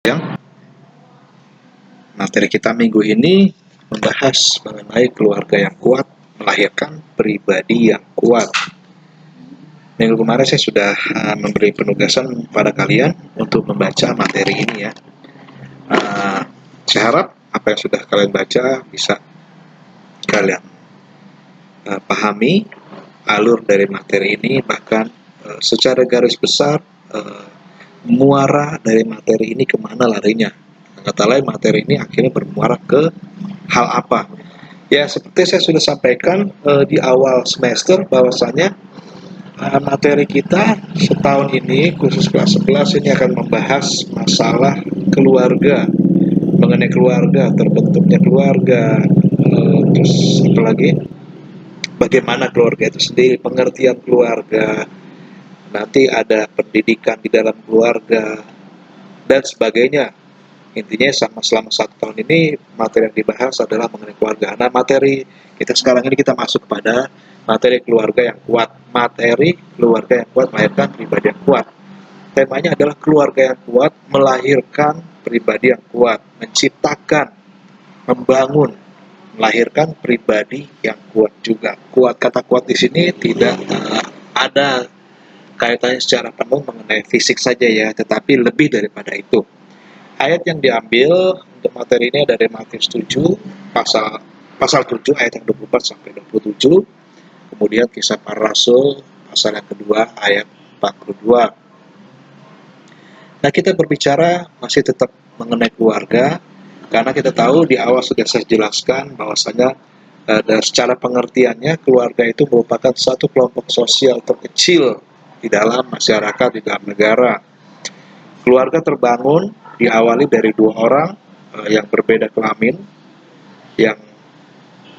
Yang materi kita minggu ini membahas mengenai keluarga yang kuat melahirkan pribadi yang kuat. Minggu kemarin saya sudah memberi penugasan pada kalian untuk membaca materi ini ya. Saya harap apa yang sudah kalian baca bisa kalian pahami alur dari materi ini, bahkan secara garis besar muara dari materi ini kemana larinya. Kata lain, materi ini akhirnya bermuara ke hal apa. Ya, seperti saya sudah sampaikan di awal semester bahwasanya materi kita setahun ini, khusus kelas 11 ini akan membahas masalah keluarga, mengenai keluarga, terbentuknya keluarga, terus apalagi bagaimana keluarga itu sendiri, pengertian keluarga, nanti ada pendidikan di dalam keluarga, dan sebagainya. Intinya selama 1 tahun ini materi yang dibahas adalah mengenai keluarga. Nah, materi kita sekarang ini kita masuk kepada materi keluarga yang kuat. Materi keluarga yang kuat melahirkan pribadi yang kuat. Temanya adalah keluarga yang kuat melahirkan pribadi yang kuat, menciptakan, membangun, melahirkan pribadi yang kuat juga. Kuat, kata kuat di sini tidak ada kaitannya secara penuh mengenai fisik saja ya, tetapi lebih daripada itu. Ayat yang diambil untuk materi ini dari Matius 7 pasal 7 ayat yang 24 sampai 27. Kemudian Kisah Para Rasul pasal yang kedua ayat 42. Nah, kita berbicara masih tetap mengenai keluarga karena kita tahu di awal sudah saya jelaskan bahwasanya secara pengertiannya keluarga itu merupakan satu kelompok sosial terkecil di dalam masyarakat, di dalam negara. Keluarga terbangun diawali dari 2 orang yang berbeda kelamin yang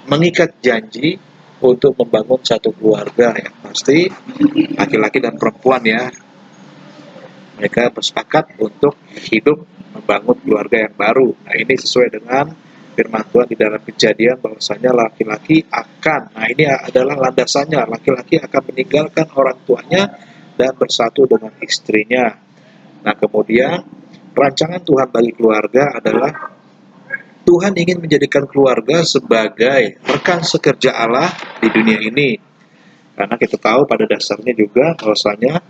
mengikat janji untuk membangun satu keluarga yang pasti laki-laki dan perempuan ya. Mereka bersepakat untuk hidup membangun keluarga yang baru. Nah, ini sesuai dengan firman Tuhan di dalam Kejadian bahwasanya laki-laki akan, nah ini adalah landasannya, laki-laki akan meninggalkan orang tuanya dan bersatu dengan istrinya. Nah, kemudian rancangan Tuhan bagi keluarga adalah Tuhan ingin menjadikan keluarga sebagai rekan sekerja Allah di dunia ini. Karena kita tahu pada dasarnya juga bahwasanya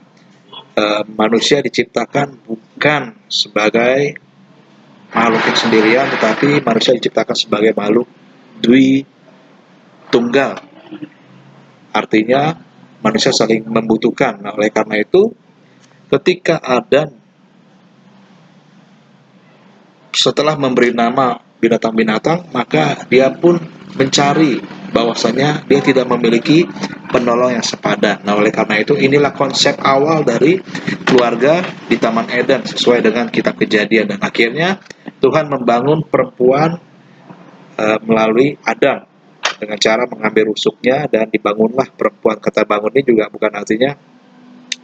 manusia diciptakan bukan sebagai makhluk yang sendirian, tetapi manusia diciptakan sebagai makhluk dwi tunggal. Artinya manusia saling membutuhkan. Nah, oleh karena itu ketika Adam setelah memberi nama binatang-binatang, maka dia pun mencari bahwasanya dia tidak memiliki penolong yang sepadan. Nah, oleh karena itu inilah konsep awal dari keluarga di Taman Eden sesuai dengan kitab Kejadian, dan akhirnya Tuhan membangun perempuan melalui Adam dengan cara mengambil rusuknya dan dibangunlah perempuan. Kata bangun ini juga bukan artinya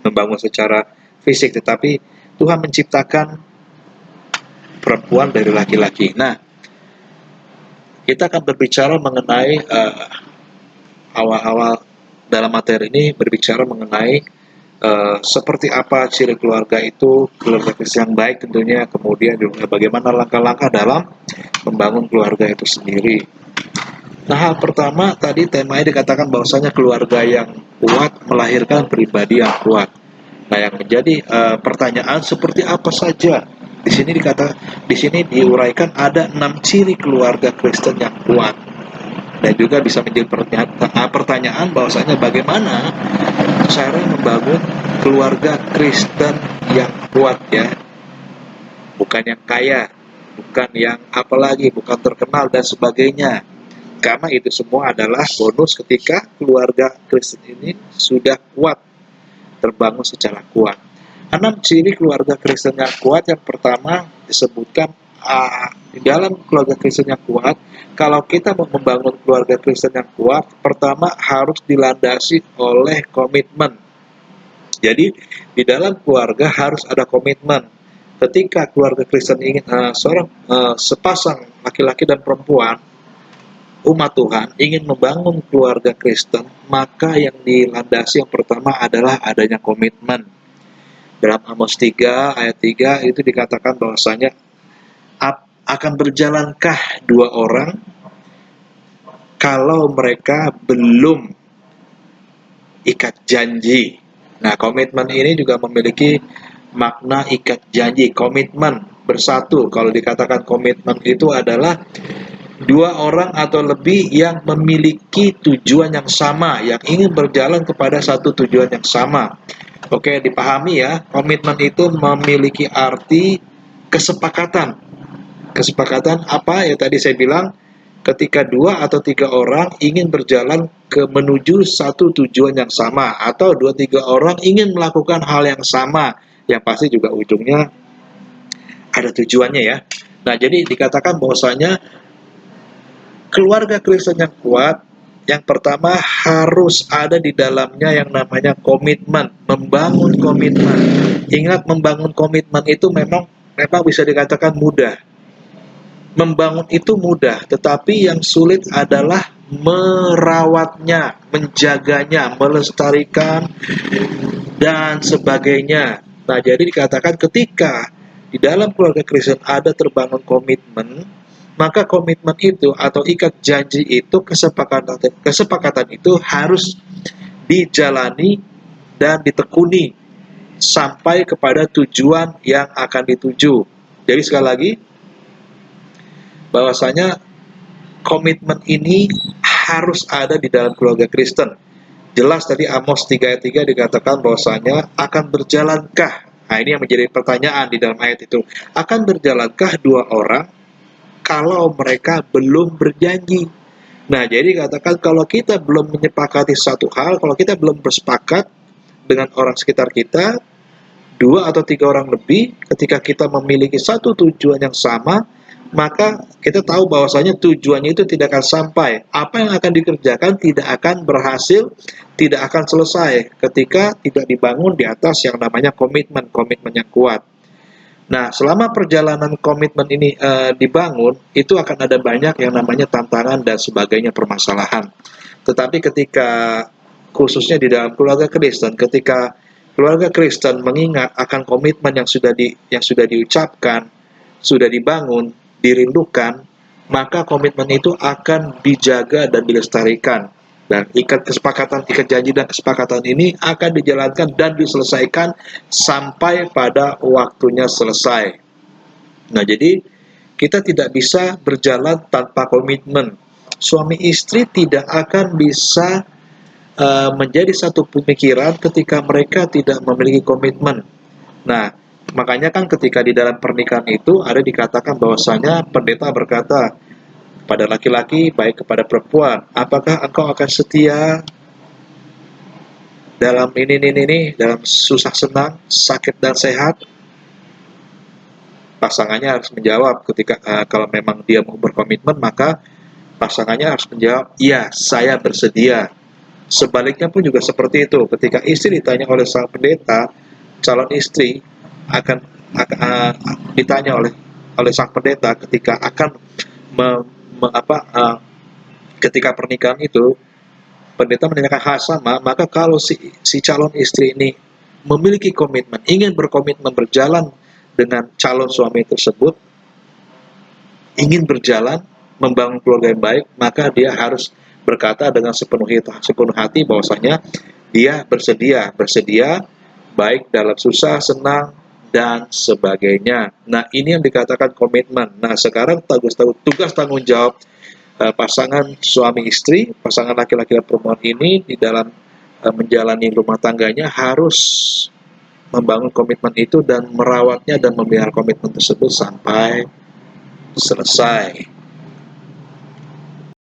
membangun secara fisik, tetapi Tuhan menciptakan perempuan dari laki-laki. Nah, kita akan berbicara mengenai awal-awal dalam materi ini berbicara mengenai seperti apa ciri keluarga itu, keluarga Kristen yang baik tentunya, kemudian juga bagaimana langkah-langkah dalam membangun keluarga itu sendiri. Nah, hal pertama tadi temanya dikatakan bahwasanya keluarga yang kuat melahirkan pribadi yang kuat. Nah, yang menjadi pertanyaan seperti apa saja? Di sini diuraikan ada 6 ciri keluarga Kristen yang kuat. Dan juga bisa menjadi pertanyaan bahwasanya bagaimana cara membangun keluarga Kristen yang kuat ya. Bukan yang kaya, bukan yang apalagi, bukan terkenal dan sebagainya. Karena itu semua adalah bonus ketika keluarga Kristen ini sudah kuat, terbangun secara kuat. 6 ciri keluarga Kristen yang kuat. Yang pertama disebutkan di dalam keluarga Kristen yang kuat, kalau kita mau membangun keluarga Kristen yang kuat, pertama harus dilandasi oleh komitmen. Jadi di dalam keluarga harus ada komitmen. Ketika keluarga Kristen ingin sepasang laki-laki dan perempuan, umat Tuhan ingin membangun keluarga Kristen, maka yang dilandasi yang pertama adalah adanya komitmen. Dalam Amos 3 ayat 3 itu dikatakan bahwasanya akan berjalankah dua orang kalau mereka belum ikat janji. Nah, komitmen ini juga memiliki makna ikat janji, komitmen bersatu. Kalau dikatakan komitmen itu adalah dua orang atau lebih yang memiliki tujuan yang sama, yang ingin berjalan kepada satu tujuan yang sama. Oke, dipahami ya, komitmen itu memiliki arti kesepakatan. Kesepakatan apa ya tadi saya bilang, ketika dua atau tiga orang ingin berjalan menuju satu tujuan yang sama, atau dua tiga orang ingin melakukan hal yang sama, yang pasti juga ujungnya ada tujuannya ya. Nah, jadi dikatakan bahwasanya keluarga Kristen yang kuat, yang pertama harus ada di dalamnya yang namanya komitmen, membangun komitmen. Ingat, membangun komitmen itu memang bisa dikatakan mudah. Membangun itu mudah, tetapi yang sulit adalah merawatnya, menjaganya, melestarikan, dan sebagainya. Nah, jadi dikatakan ketika di dalam keluarga Kristen ada terbangun komitmen, maka komitmen itu atau ikat janji itu, kesepakatan itu harus dijalani dan ditekuni sampai kepada tujuan yang akan dituju. Jadi sekali lagi, bahwasanya komitmen ini harus ada di dalam keluarga Kristen. Jelas tadi Amos 3 ayat 3 dikatakan bahwasanya akan berjalankah, nah ini yang menjadi pertanyaan di dalam ayat itu, akan berjalankah dua orang kalau mereka belum berjanji. Nah, jadi katakan kalau kita belum menyepakati satu hal, kalau kita belum bersepakat dengan orang sekitar kita, dua atau tiga orang lebih, ketika kita memiliki satu tujuan yang sama, maka kita tahu bahwasanya tujuannya itu tidak akan sampai. Apa yang akan dikerjakan tidak akan berhasil, tidak akan selesai ketika tidak dibangun di atas yang namanya komitmen yang kuat. Nah, selama perjalanan komitmen ini dibangun, itu akan ada banyak yang namanya tantangan dan sebagainya, permasalahan. Tetapi ketika khususnya di dalam keluarga Kristen, ketika keluarga Kristen mengingat akan komitmen yang sudah diucapkan, sudah dibangun, dirindukan, maka komitmen itu akan dijaga dan dilestarikan. Dan ikat janji dan kesepakatan ini akan dijalankan dan diselesaikan sampai pada waktunya selesai. Nah, jadi kita tidak bisa berjalan tanpa komitmen. Suami istri tidak akan bisa menjadi satu pemikiran ketika mereka tidak memiliki komitmen. Nah, makanya kan ketika di dalam pernikahan itu ada dikatakan bahwasanya pendeta berkata pada laki-laki baik kepada perempuan, apakah engkau akan setia dalam ini, dalam susah senang, sakit dan sehat? Pasangannya harus menjawab ketika kalau memang dia mau berkomitmen, maka pasangannya harus menjawab, iya, saya bersedia. Sebaliknya pun juga seperti itu. Ketika istri ditanya oleh sang pendeta, calon istri akan ditanya oleh sang pendeta ketika akan ketika pernikahan itu, pendeta menanyakan hal sama, maka kalau si calon istri ini memiliki komitmen, ingin berkomitmen berjalan dengan calon suami tersebut, ingin berjalan membangun keluarga yang baik, maka dia harus berkata dengan sepenuh hati bahwasanya dia bersedia baik dalam susah, senang, dan sebagainya. Nah, ini yang dikatakan komitmen. Nah, sekarang tugas tanggung jawab pasangan suami istri, pasangan laki-laki dan perempuan ini di dalam menjalani rumah tangganya harus membangun komitmen itu dan merawatnya dan memelihara komitmen tersebut sampai selesai.